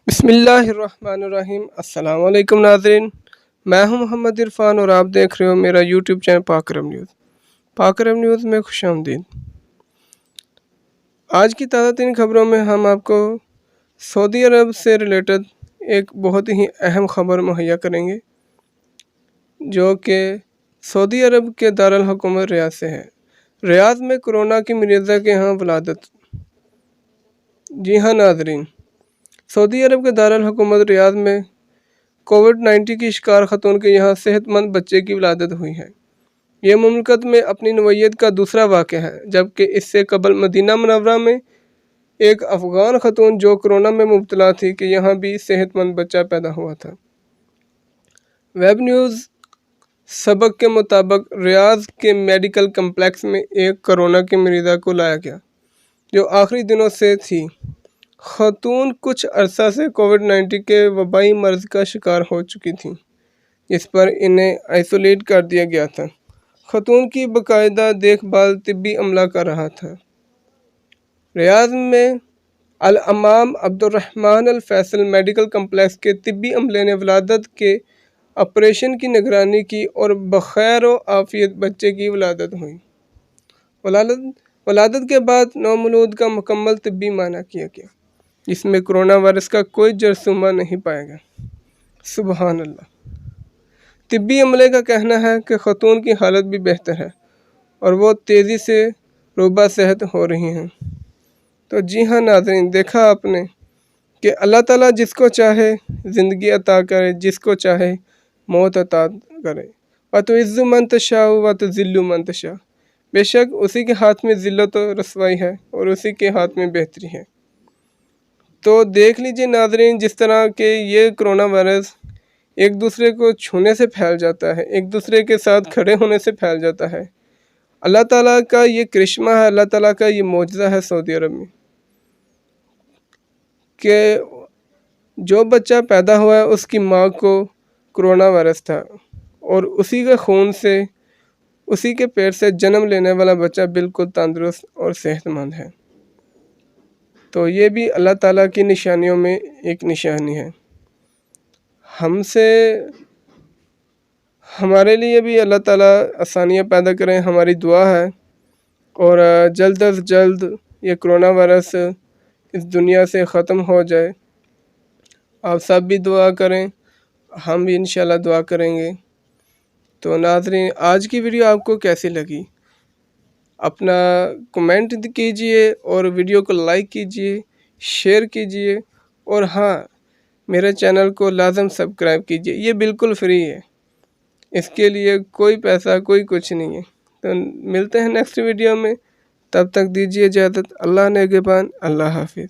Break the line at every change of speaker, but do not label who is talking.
बिस्मिल्लाहिर्रहमानिर्रहीम। अस्सलाम वालेकुम नाज़रीन, मैं हूं मोहम्मद इरफान और आप देख रहे हो मेरा यूट्यूब चैनल पाक अरब न्यूज़। पाक अरब न्यूज़ में खुशामदीद। आज की ताज़ा तीन खबरों में हम आपको सऊदी अरब से रिलेटेड एक बहुत ही अहम खबर मुहैया करेंगे, जो कि सऊदी अरब के दारुल हुकूमत रियाद से है। रियाद में कोरोना की मिर्ज़ा के यहाँ वलादत। जी हाँ नाज़रीन, सऊदी अरब के दारुल हुकूमत रियाद में कोविड-19 की शिकार ख़तून के यहाँ सेहतमंद बच्चे की विलादत हुई है। ये मुमलकत में अपनी नौइयत का दूसरा वाक़या है, जबकि इससे कबल मदीना मुनव्वरा में एक अफ़गान ख़तून जो कोरोना में मुब्तला थी कि यहाँ भी सेहतमंद बच्चा पैदा हुआ था। वेब न्यूज़ सबक के मुताबिक रियाद के मेडिकल कम्प्लेक्स में एक कोरोना के मरीज़ा को लाया गया, जो आखिरी दिनों से थी। ख़तून कुछ अरसा से कोविड-19 के वबाई मर्ज़ का शिकार हो चुकी थी, जिस पर इन्हें आइसोलेट कर दिया गया था। ख़तून की बाकायदा देखभाल तिब्बी अमला कर रहा था। रियाद में अल अमाम अब्दुर्रहमान अल फैसल मेडिकल कम्प्लेक्स के तिब्बी अमले ने वलादत के ऑपरेशन की निगरानी की और बखैर व आफियत बच्चे की वलादत हुई। वलादत के बाद नौमौलूद का मुकम्मल तिब्बी मायना किया गया, जिसमें कोरोना वायरस का कोई जरासीम नहीं पाया गया। सुबहान अल्लाह। तिब्बी अमले का कहना है कि ख़तून की हालत भी बेहतर है और वो तेज़ी से रोबा सेहत हो रही हैं। तो जी हाँ नाज़रीन, देखा आपने कि अल्लाह ताला जिसको चाहे ज़िंदगी अता करे, जिसको चाहे मौत अता करे। व तुइज़्ज़ु मन तशा व तुज़िल्लु मन तशा। बेशक उसी के हाथ में ज़िल्लत और रसवाई है और उसी के हाथ में बेहतरी है। तो देख लीजिए नाज़रीन, जिस तरह के ये कोरोना वायरस एक दूसरे को छूने से फैल जाता है, एक दूसरे के साथ खड़े होने से फैल जाता है। अल्लाह ताला का ये करिश्मा है, अल्लाह ताला का ये मौजज़ा है सऊदी अरब में कि जो बच्चा पैदा हुआ है उसकी माँ को कोरोना वायरस था और उसी के खून से, उसी के पेट से जन्म लेने वाला बच्चा बिल्कुल तंदुरुस्त और सेहतमंद है। तो ये भी अल्लाह ताला की निशानियों में एक निशानी है। हमारे लिए भी अल्लाह ताला आसानियाँ पैदा करें, हमारी दुआ है। और जल्द अज जल्द ये कोरोना वायरस इस दुनिया से ख़त्म हो जाए। आप सब भी दुआ करें, हम भी इंशाल्लाह दुआ करेंगे। तो नाज़रीन, आज की वीडियो आपको कैसी लगी? अपना कमेंट कीजिए और वीडियो को लाइक कीजिए, शेयर कीजिए और हाँ, मेरे चैनल को लाजम सब्सक्राइब कीजिए। ये बिल्कुल फ्री है, इसके लिए कोई पैसा कोई कुछ नहीं है। तो मिलते हैं नेक्स्ट वीडियो में, तब तक दीजिए इजाज़त। अल्लाह नेगेबान, अल्लाह हाफिज़।